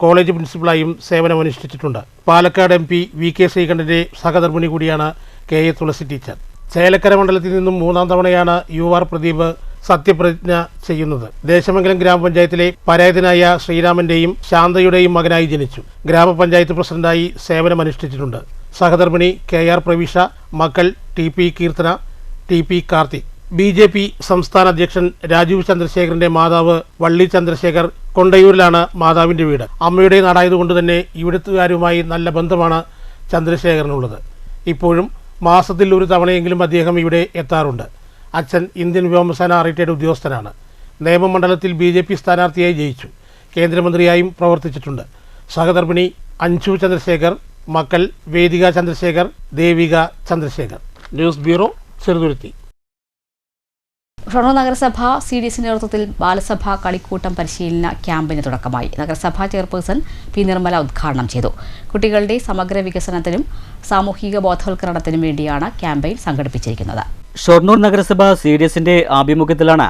കോളേജ് പ്രിൻസിപ്പലായും സേവനമനുഷ്ഠിച്ചിട്ടുണ്ട്. പാലക്കാട് MP VK ശ്രീകണ്ഠന്റെ സഹധർമ്മിണി കൂടിയാണ് KA തുളസി ടീച്ചർ. ചേലക്കര മണ്ഡലത്തിൽ നിന്നും 3ാം തവണയാണ് UR പ്രദീപ് സത്യപ്രതിജ്ഞ ചെയ്യുന്നത്. ദേശമംഗലം ഗ്രാമപഞ്ചായത്തിലെ പരേതനായ ശ്രീരാമന്റെയും ശാന്തയുടെയും മകനായി ജനിച്ചു. ഗ്രാമപഞ്ചായത്ത് പ്രസിഡന്റായി സേവനമനുഷ്ഠിച്ചിട്ടുണ്ട്. സഹധർമ്മിണി KR പ്രവിശ, മക്കൾ TP Keerthana, TP Karthik. BJP സംസ്ഥാന അധ്യക്ഷൻ രാജീവ് ചന്ദ്രശേഖറിന്റെ മാതാവ് വള്ളി ചന്ദ്രശേഖർ കൊണ്ടയൂരിലാണ് മാതാവിന്റെ വീട്. അമ്മയുടെ നാടായതുകൊണ്ട് തന്നെ ഇവിടുത്തുകാരുമായി നല്ല ബന്ധമാണ് ചന്ദ്രശേഖരനുള്ളത്. ഇപ്പോഴും മാസത്തിൽ ഒരു തവണയെങ്കിലും അദ്ദേഹം ഇവിടെ എത്താറുണ്ട്. അച്ഛൻ ഇന്ത്യൻ വ്യോമസേന റിട്ടയർഡ് ഉദ്യോഗസ്ഥനാണ്. നേമമണ്ഡലത്തിൽ BJP സ്ഥാനാർത്ഥിയായി ജയിച്ചു. കേന്ദ്രമന്ത്രിയായും പ്രവർത്തിച്ചിട്ടുണ്ട്. സഹധർമ്മിണി അഞ്ജു ചന്ദ്രശേഖർ, മക്കൾ വേദിക ചന്ദ്രശേഖർ, ദേവിക ചന്ദ്രശേഖർ. News bureau, Cheruthuruthy. ഷൊർണൂർ നഗരസഭ CDC നേതൃത്വത്തിൽ ബാലസഭ കളിക്കൂട്ടം പരിശീലന ക്യാമ്പിന് തുടക്കമായി. നഗരസഭാ ചെയർപേഴ്സൺ P. നിർമ്മല ഉദ്ഘാടനം ചെയ്തു. കുട്ടികളുടെ സമഗ്ര വികസനത്തിനും സാമൂഹിക ബോധവൽക്കരണത്തിനും വേണ്ടിയാണ് ക്യാമ്പയിൻ സംഘടിപ്പിച്ചിരിക്കുന്നത്. ഷൊർണൂർ നഗരസഭ CDSന്റെ ആഭിമുഖ്യത്തിലാണ്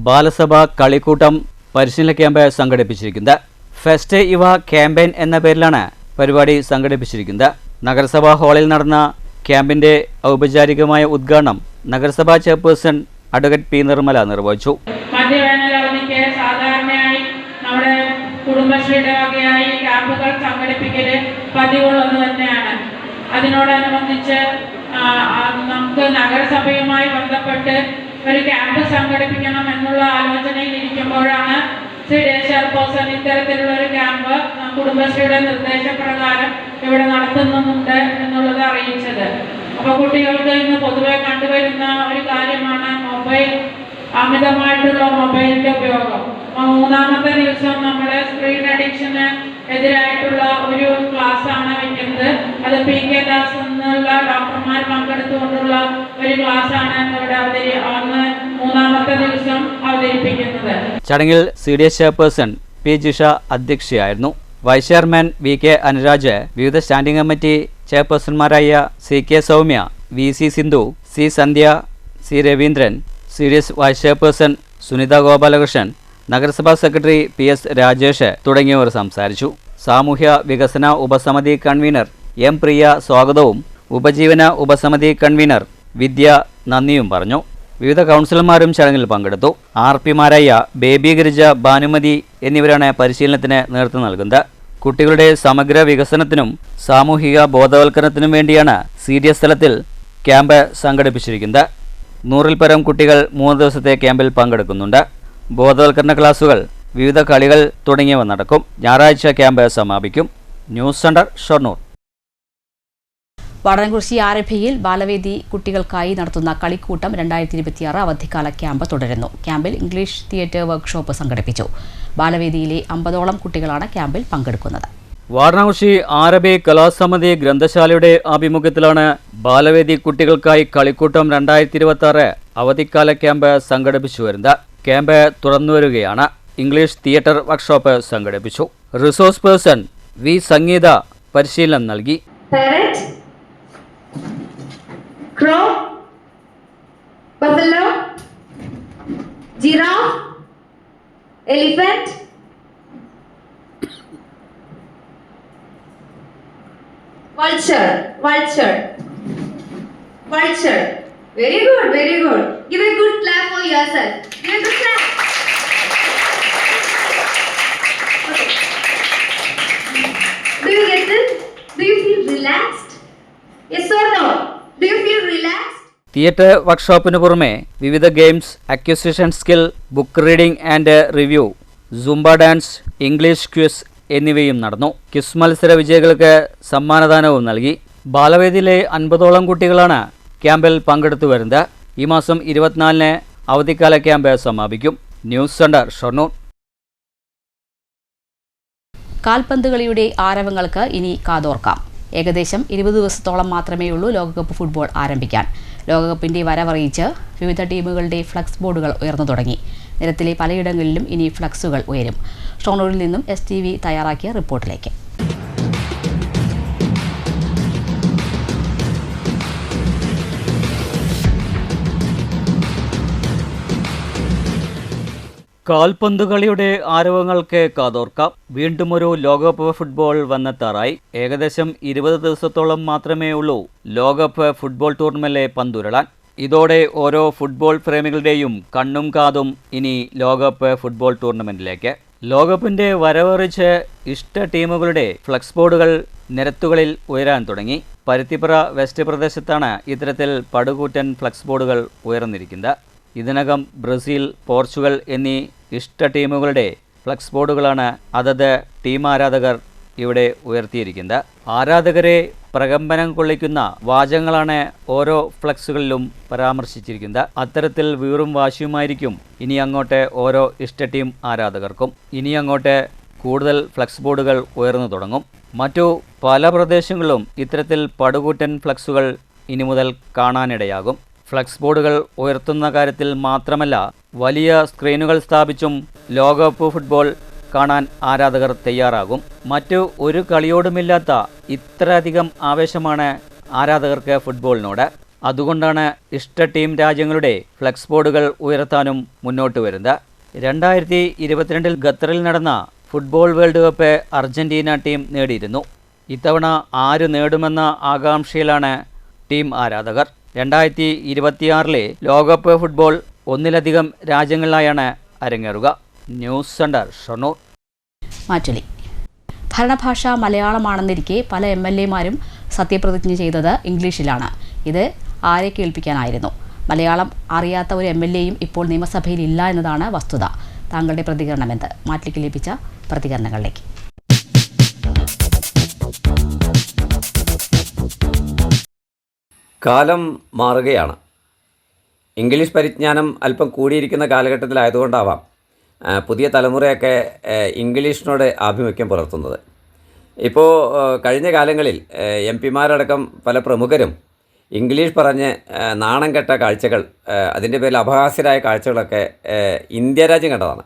ബാലസഭ കളിക്കൂട്ടം പരിശീലന ക്യാമ്പ് സംഘടിപ്പിച്ചിരിക്കുന്നത്. ഫെസ്റ്റ് ഇവ ക്യാമ്പയിൻ എന്ന പേരിലാണ് പരിപാടി സംഘടിപ്പിച്ചിരിക്കുന്നത്. നഗരസഭാ ഹാളിൽ നടന്ന ക്യാമ്പിന്റെ ഔപചാരികമായ ഉദ്ഘാടനം നഗരസഭാ ചെയർപേഴ്സൺ അഡ്വക്കേറ്റ് P. നിർമ്മല നിർവഹിച്ചു. മധ്യവേനൽ അവധിക്ക് സാധാരണയായി നമ്മുടെ കുടുംബശ്രീയുടെ വകയായി ക്യാമ്പുകൾ സംഘടിപ്പിക്കൽ പതിവുള്ളത് തന്നെയാണ്. അതിനോടനുബന്ധിച്ച് നമുക്ക് നഗരസഭയുമായി ബന്ധപ്പെട്ട് ഒരു ക്യാമ്പ് സംഘടിപ്പിക്കണം എന്നുള്ള ആലോചനയിൽ ഇരിക്കുമ്പോഴാണ് CDS ചെയർപേഴ്സൺ ഇത്തരത്തിലുള്ള ഒരു ക്യാമ്പ് കുടുംബശ്രീയുടെ നിർദ്ദേശപ്രകാരം ഇവിടെ നടത്തുന്നുണ്ട് എന്നുള്ളത് അറിയിച്ചത്. അപ്പോൾ കുട്ടികൾക്ക് ഇന്ന് പൊതുവെ കണ്ടുവരുന്ന ഒരു കാര്യമാണ് അമിതമായിട്ടുള്ള മൊബൈലിന്റെ ഉപയോഗം. 3ാമത്തെ ദിവസം നമ്മുടെ സ്ക്രീൻ അഡിക്ഷന് എതിരായിട്ടുള്ള ഒരു ക്ലാസ് ആണ് വെക്കുന്നത്. അത് PK ദാസ് എന്നുള്ള ഡോക്ടർമാർ പങ്കെടുത്തുകൊണ്ടുള്ള ഒരു ക്ലാസ് ആണ് ഇവിടെ അന്ന് 3ാമത്തെ ദിവസം അവതരിപ്പിക്കുന്നത്. ചടങ്ങിൽ CDS ചെയർപേഴ്സൺ P. ജിഷ അധ്യക്ഷയായിരുന്നു. വൈസ് ചെയർമാൻ VK അനുരാജ്, വിവിധ സ്റ്റാൻഡിംഗ് കമ്മിറ്റി ചെയർപേഴ്സൺമാരായ CK Soumya, VC Sindhu, C. Sandhya, C. Raveendran, CDS vice chairperson Sunitha Gopalakrishnan, നഗരസഭാ സെക്രട്ടറി PS രാജേഷ് തുടങ്ങിയവർ സംസാരിച്ചു. സാമൂഹ്യ വികസന ഉപസമിതി കൺവീനർ M. പ്രിയ സ്വാഗതവും ഉപജീവന ഉപസമിതി കൺവീനർ വിദ്യ നന്ദിയും പറഞ്ഞു. വിവിധ കൗൺസിലർമാരും ചടങ്ങിൽ പങ്കെടുത്തു. RPമാരായ ബേബി ഗിരിജ, ഭാനുമതി എന്നിവരാണ് പരിശീലനത്തിന് നേതൃത്വം നൽകുന്നത്. കുട്ടികളുടെ സമഗ്ര വികസനത്തിനും സാമൂഹിക ബോധവൽക്കരണത്തിനും വേണ്ടിയാണ് CDS തലത്തിൽ ക്യാമ്പ് സംഘടിപ്പിച്ചിരിക്കുന്നത്. 100ൽ പരം കുട്ടികൾ 3 ദിവസത്തെ ക്യാമ്പിൽ പങ്കെടുക്കുന്നുണ്ട്. ബോധവൽക്കരണ ക്ലാസുകൾ, വിവിധ കളികൾ തുടങ്ങിയവ നടക്കും. ഞായറാഴ്ച ക്യാമ്പ് സമാപിക്കും. News centre, Shoranur. വടനംകുറിശി ആരഭിയിൽ ബാലവേദി കുട്ടികൾക്കായി നടത്തുന്ന കളിക്കൂട്ടം 2026 അവധിക്കാല ക്യാമ്പ് തുടരുന്നു. ക്യാമ്പിൽ ഇംഗ്ലീഷ് തിയേറ്റർ വർക്ക്ഷോപ്പ് സംഘടിപ്പിച്ചു. ബാലവേദിയിലെ 50ഓളം കുട്ടികളാണ് ക്യാമ്പിൽ പങ്കെടുക്കുന്നത്. വാരണാസി ആരബി കലാസമിതി ഗ്രന്ഥശാലയുടെ ആഭിമുഖ്യത്തിലാണ് ബാലവേദി കുട്ടികൾക്കായി കളിക്കൂട്ടം 2026 അവധിക്കാല ക്യാമ്പ് സംഘടിപ്പിച്ചു വരുന്നത്. ക്യാമ്പ് തുറന്നുവരികയാണ്. ഇംഗ്ലീഷ് തിയേറ്റർ വർക്ക്ഷോപ്പ് സംഘടിപ്പിച്ചു. Resource person V. സംഗീത പരിശീലനം നൽകി. Crow, buffalo, giraffe, elephant, vulture. Very good. Give a good clap for yourself. Give a good clap. Okay. Do you get this? Do you feel relaxed? Yes or no? Do you feel relaxed? Theatre വർക്ക്ഷോപ്പിന് പുറമെ വിവിധ games, acquisition skill, book reading and review, zumba dance, English quiz എന്നിവയും നടന്നു. ക്വിസ് മത്സര വിജയികൾക്ക് സമ്മാനദാനവും നൽകി. ബാലവേദിയിലെ 50ഓളം കുട്ടികളാണ് ക്യാമ്പിൽ പങ്കെടുത്തു വരുന്നത്. ഈ മാസം 24-ന് അവധിക്കാല ക്യാമ്പ് സമാപിക്കും. News centre, Shoranur. കാൽപന്തുകളിയുടെ ആരവങ്ങൾക്ക് ഇനി കാതോർക്കാം. ഏകദേശം 20 ദിവസത്തോളം മാത്രമേ ഉള്ളൂ ലോകകപ്പ് ഫുട്ബോൾ ആരംഭിക്കാൻ. ലോകകപ്പിന്റെ വരവറിയിച്ച് വിവിധ ടീമുകളുടെ ഫ്ലക്സ് ബോർഡുകൾ ഉയർന്നു തുടങ്ങി. നിരത്തിലെ പലയിടങ്ങളിലും ഇനി ഫ്ലക്സുകൾ ഉയരും. ഷൊർണൂരിൽ നിന്നും STV തയ്യാറാക്കിയ റിപ്പോർട്ടിലേക്ക്. കാൽപന്തുകളിയുടെ ആരവങ്ങൾക്ക് കാതോർക്കാം. വീണ്ടും ഒരു ലോകകപ്പ് ഫുട്ബോൾ വന്നെത്താറായി. ഏകദേശം 20 ദിവസത്തോളം മാത്രമേ ഉള്ളൂ ലോകകപ്പ് ഫുട്ബോൾ ടൂർണമെന്റിലെ പന്തുരുളാൻ. ഇതോടെ ഓരോ ഫുട്ബോൾ പ്രേമികളുടെയും കണ്ണും കാതും ഇനി ലോകകപ്പ് ഫുട്ബോൾ ടൂർണമെന്റിലേക്ക്. ലോകകപ്പിന്റെ വരവറിച്ച് ഇഷ്ട ടീമുകളുടെ ഫ്ലക്സ് ബോർഡുകൾ നിരത്തുകളിൽ ഉയരാൻ തുടങ്ങി. പരുത്തിപ്പുറ വെസ്റ്റ് പ്രദേശത്താണ് ഇത്തരത്തിൽ പടുകൂറ്റൻ ഫ്ലക്സ് ബോർഡുകൾ ഉയർന്നിരിക്കുന്നത്. ഇതിനകം ബ്രസീൽ, പോർച്ചുഗൽ എന്നീ ഇഷ്ട ടീമുകളുടെ ഫ്ലക്സ് ബോർഡുകളാണ് അതത് ടീം ആരാധകർ ഇവിടെ ഉയർത്തിയിരിക്കുന്നത്. ആരാധകരെ പ്രകമ്പനം കൊള്ളിക്കുന്ന വാചകങ്ങളാണ് ഓരോ ഫ്ലക്സുകളിലും പരാമർശിച്ചിരിക്കുന്നത്. അത്തരത്തിൽ വീറും വാശിയുമായിരിക്കും ഇനി അങ്ങോട്ട് ഓരോ ഇഷ്ട ടീം ആരാധകർക്കും. ഇനി അങ്ങോട്ട് കൂടുതൽ ഫ്ലക്സ് ബോർഡുകൾ ഉയർന്നു തുടങ്ങും. മറ്റു പല പ്രദേശങ്ങളിലും ഇത്തരത്തിൽ പടുകൂറ്റൻ ഫ്ലക്സുകൾ ഇനി മുതൽ കാണാനിടയാകും. ഫ്ലക്സ് ബോർഡുകൾ ഉയർത്തുന്ന കാര്യത്തിൽ മാത്രമല്ല, വലിയ സ്ക്രീനുകൾ സ്ഥാപിച്ചും ലോകകപ്പ് ഫുട്ബോൾ കാണാൻ ആരാധകർ തയ്യാറാകും. മറ്റു ഒരു കളിയോടുമില്ലാത്ത ഇത്രയധികം ആവേശമാണ് ആരാധകർക്ക് ഫുട്ബോളിനോട്. അതുകൊണ്ടാണ് ഇഷ്ട ടീം രാജ്യങ്ങളുടെ ഫ്ലക്സ് ബോർഡുകൾ ഉയർത്താനും മുന്നോട്ട് വരുന്നത്. 2022 ഖത്തറിൽ നടന്ന football world cup Argentina team നേടിയിരുന്നു. ഇത്തവണ ആര് നേടുമെന്ന ആകാംക്ഷയിലാണ് ടീം ആരാധകർ. 2026 ലോകകപ്പ് ഫുട്ബോൾ ഒന്നിലധികം രാജ്യങ്ങളിലായാണ് അരങ്ങേറുക. News centre, Shoranur. മാറ്റൊലി. ഭരണഭാഷ മലയാളമാണെന്നിരിക്കെ പല MLA-മാരും സത്യപ്രതിജ്ഞ ചെയ്തത് ഇംഗ്ലീഷിലാണ്. ഇത് ആരെ കേൾപ്പിക്കാനായിരുന്നു? മലയാളം അറിയാത്ത ഒരു MLA-യും ഇപ്പോൾ നിയമസഭയിൽ ഇല്ല എന്നതാണ് വസ്തുത. താങ്കളുടെ പ്രതികരണമെന്ത്? മാറ്റിലേക്ക് ലഭിച്ച പ്രതികരണങ്ങളിലേക്ക്. കാലം മാറുകയാണ്. ഇംഗ്ലീഷ് പരിജ്ഞാനം അല്പം കൂടിയിരിക്കുന്ന കാലഘട്ടത്തിലായതുകൊണ്ടാവാം പുതിയ തലമുറയൊക്കെ ഇംഗ്ലീഷിനോട് ആഭിമുഖ്യം പുലർത്തുന്നത്. ഇപ്പോൾ കഴിഞ്ഞ കാലങ്ങളിൽ MP-മാരടക്കം പല പ്രമുഖരും ഇംഗ്ലീഷ് പറഞ്ഞ് നാണം കെട്ട കാഴ്ചകൾ, അതിൻ്റെ പേരിൽ അപഹാസ്യരായ കാഴ്ചകളൊക്കെ ഇന്ത്യ രാജ്യം കണ്ടതാണ്.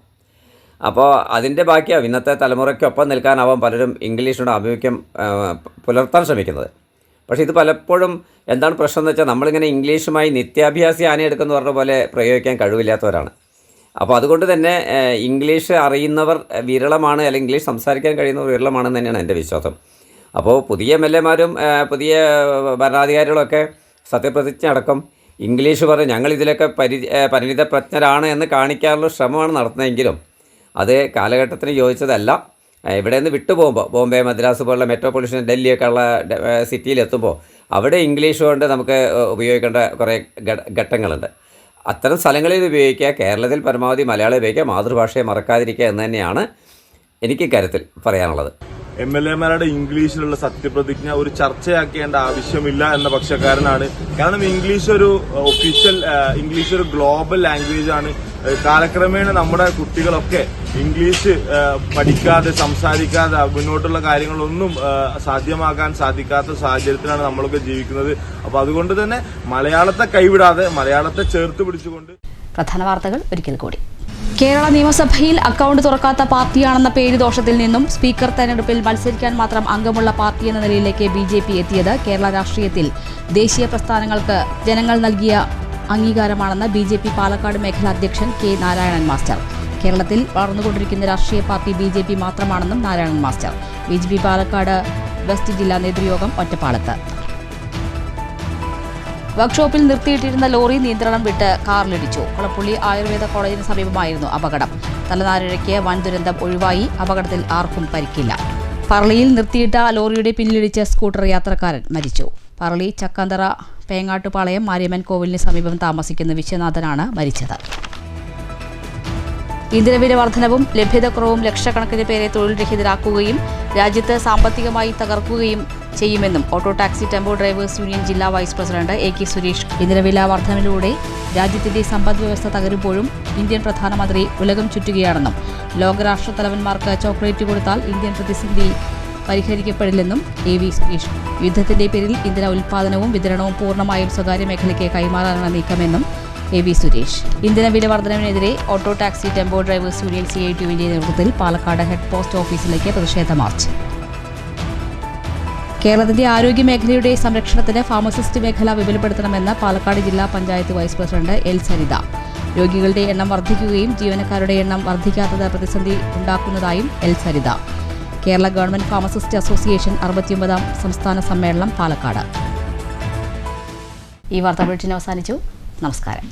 അപ്പോൾ അതിൻ്റെ ബാക്കിയാവും ഇന്നത്തെ തലമുറയ്ക്കൊപ്പം നിൽക്കാനാവാം പലരും ഇംഗ്ലീഷിനോട് ആഭിമുഖ്യം പുലർത്താൻ ശ്രമിക്കുന്നത്. പക്ഷേ ഇത് പലപ്പോഴും എന്താണ് പ്രശ്നം എന്ന് വെച്ചാൽ, നമ്മളിങ്ങനെ ഇംഗ്ലീഷുമായി നിത്യാഭ്യാസി ആനയെടുക്കുന്ന പറഞ്ഞ പോലെ പ്രയോഗിക്കാൻ കഴിവില്ലാത്തവരാണ്. അപ്പോൾ അതുകൊണ്ട് തന്നെ ഇംഗ്ലീഷ് അറിയുന്നവർ വിരളമാണ്, അല്ലെങ്കിൽ ഇംഗ്ലീഷ് സംസാരിക്കാൻ കഴിയുന്നവർ വിരളമാണെന്ന് തന്നെയാണ് എൻ്റെ വിശ്വാസം. അപ്പോൾ പുതിയ MLA-മാരും പുതിയ ഭരണാധികാരികളൊക്കെ സത്യപ്രതിജ്ഞ അടക്കം ഇംഗ്ലീഷ് പറഞ്ഞ് ഞങ്ങളിതിലൊക്കെ പരിണിതപ്രജ്ഞരാണ് എന്ന് കാണിക്കാനുള്ള ശ്രമമാണ് നടത്തുന്നതെങ്കിലും അത് കാലഘട്ടത്തിന് യോജിച്ചതല്ല. ഇവിടെ നിന്ന് വിട്ടുപോകുമ്പോൾ ബോംബെ, മദ്രാസ് പോലുള്ള മെട്രോപൊളിറ്റൻ ഡൽഹിയൊക്കെ ഉള്ള സിറ്റിയിലെത്തുമ്പോൾ അവിടെ ഇംഗ്ലീഷ് കൊണ്ട് നമുക്ക് ഉപയോഗിക്കേണ്ട കുറേ ഘട്ടങ്ങളുണ്ട്. അത്തരം സ്ഥലങ്ങളിൽ ഉപയോഗിക്കുക, കേരളത്തിൽ പരമാവധി മലയാളം ഉപയോഗിക്കുക, മാതൃഭാഷയെ മറക്കാതിരിക്കുക എന്ന് തന്നെയാണ് എനിക്ക് കാര്യത്തിൽ പറയാനുള്ളത്. MLA-മാരുടെ ഇംഗ്ലീഷിലുള്ള സത്യപ്രതിജ്ഞ ഒരു ചർച്ചയാക്കേണ്ട ആവശ്യമില്ല എന്ന പക്ഷക്കാരനാണ്. കാരണം ഇംഗ്ലീഷ് ഒരു ഒഫീഷ്യൽ, ഇംഗ്ലീഷ് ഒരു ഗ്ലോബൽ ലാംഗ്വേജ് ആണ്. കാലക്രമേണ നമ്മുടെ കുട്ടികളൊക്കെ ഇംഗ്ലീഷ് പഠിക്കാതെ, സംസാരിക്കാതെ മുന്നോട്ടുള്ള കാര്യങ്ങളൊന്നും സാധ്യമാക്കാൻ സാധിക്കാത്ത സാഹചര്യത്തിലാണ് നമ്മളൊക്കെ ജീവിക്കുന്നത്. അപ്പോൾ അതുകൊണ്ട് തന്നെ മലയാളത്തെ കൈവിടാതെ മലയാളത്തെ ചേർത്ത് പിടിച്ചുകൊണ്ട്. പ്രധാന വാർത്തകൾ ഒരിക്കൽ കൂടി. കേരള നിയമസഭയിൽ അക്കൗണ്ട് തുറക്കാത്ത പാർട്ടിയാണെന്ന പേര് ദോഷത്തിൽ നിന്നും സ്പീക്കർ തെരഞ്ഞെടുപ്പിൽ മത്സരിക്കാൻ മാത്രം അംഗമുള്ള പാർട്ടി എന്ന നിലയിലേക്ക് BJP എത്തിയത് കേരള രാഷ്ട്രീയത്തിൽ ദേശീയ പ്രസ്ഥാനങ്ങൾക്ക് ജനങ്ങൾ നൽകിയ അംഗീകാരമാണെന്ന് BJP പാലക്കാട് മേഖലാ അധ്യക്ഷൻ K. നാരായണൻ മാസ്റ്റർ. കേരളത്തിൽ വളർന്നുകൊണ്ടിരിക്കുന്ന രാഷ്ട്രീയ പാർട്ടി BJP മാത്രമാണെന്നും Narayanan master. BJP Palakkad west ജില്ലാ നേതൃയോഗം ഒറ്റപ്പാലത്ത്. വർക്ക്ഷോപ്പിൽ നിർത്തിയിട്ടിരുന്ന ലോറി നിയന്ത്രണം വിട്ട് കാറിലിടിച്ചു. കൊളപ്പുള്ളി ആയുർവേദ കോളേജിന് സമീപമായിരുന്നു അപകടം. തലനാരിഴയ്ക്ക് വൻ ദുരന്തം ഒഴിവായി. അപകടത്തിൽ ആർക്കും പരിക്കില്ല. പറളിയിൽ നിർത്തിയിട്ട ലോറിയുടെ പിന്നിലിടിച്ച് സ്കൂട്ടർ യാത്രക്കാരൻ മരിച്ചു. പറളി ചക്കാന്തറ പേങ്ങാട്ടുപാളയം മാരിയമ്മൻ കോവിലിന് സമീപം താമസിക്കുന്ന വിശ്വനാഥനാണ് മരിച്ചത്. ഇന്ധനവില വർധനവും ലഭ്യതക്കുറവും ലക്ഷക്കണക്കിന് പേരെ തൊഴിൽ രഹിതരാക്കുകയും രാജ്യത്ത് സാമ്പത്തികമായി തകർക്കുകയും ചെയ്യുമെന്നും auto taxi tempo drivers union ജില്ലാ വൈസ് പ്രസിഡന്റ് AK സുരേഷ്. ഇന്ധനവില വർധനവിലൂടെ രാജ്യത്തിന്റെ സമ്പദ് വ്യവസ്ഥ തകരുമ്പോഴും ഇന്ത്യൻ പ്രധാനമന്ത്രി ഉലകം ചുറ്റുകയാണെന്നും ലോകരാഷ്ട്ര തലവന്മാർക്ക് ചോക്ലേറ്റ് കൊടുത്താൽ ഇന്ത്യൻ പ്രതിസന്ധി പരിഹരിക്കപ്പെടില്ലെന്നും AV സുരേഷ്. യുദ്ധത്തിന്റെ പേരിൽ ഇന്ധന ഉൽപ്പാദനവും വിതരണവും പൂർണ്ണമായും സ്വകാര്യ മേഖലയ്ക്ക് കൈമാറാനാണ് നീക്കമെന്നും AV സുരേഷ്. ഇന്ധനവില വർധനവിനെതിരെ auto taxi tempo drivers union CITUവിന്റെ നേതൃത്വത്തിൽ പാലക്കാട് ഹെഡ് പോസ്റ്റ് ഓഫീസിലേക്ക് പ്രതിഷേധ മാർച്ച്. കേരളത്തിന്റെ ആരോഗ്യ മേഖലയുടെ സംരക്ഷണത്തിന് ഫാർമസിസ്റ്റ് മേഖല വിപുലപ്പെടുത്തണമെന്ന് പാലക്കാട് ജില്ലാ panchayat vice president L. Saritha. രോഗികളുടെ എണ്ണം വർദ്ധിക്കുകയും ജീവനക്കാരുടെ എണ്ണം വർദ്ധിക്കാത്തത് പ്രതിസന്ധി ഉണ്ടാക്കുന്നതായും L Saritha. Kerala government pharmacist association 69ാം സംസ്ഥാന സമ്മേളനം പാലക്കാട്. ഈ വാർത്താ ബുള്ളറ്റിൻ അവസാനിച്ചു. നമസ്കാരം.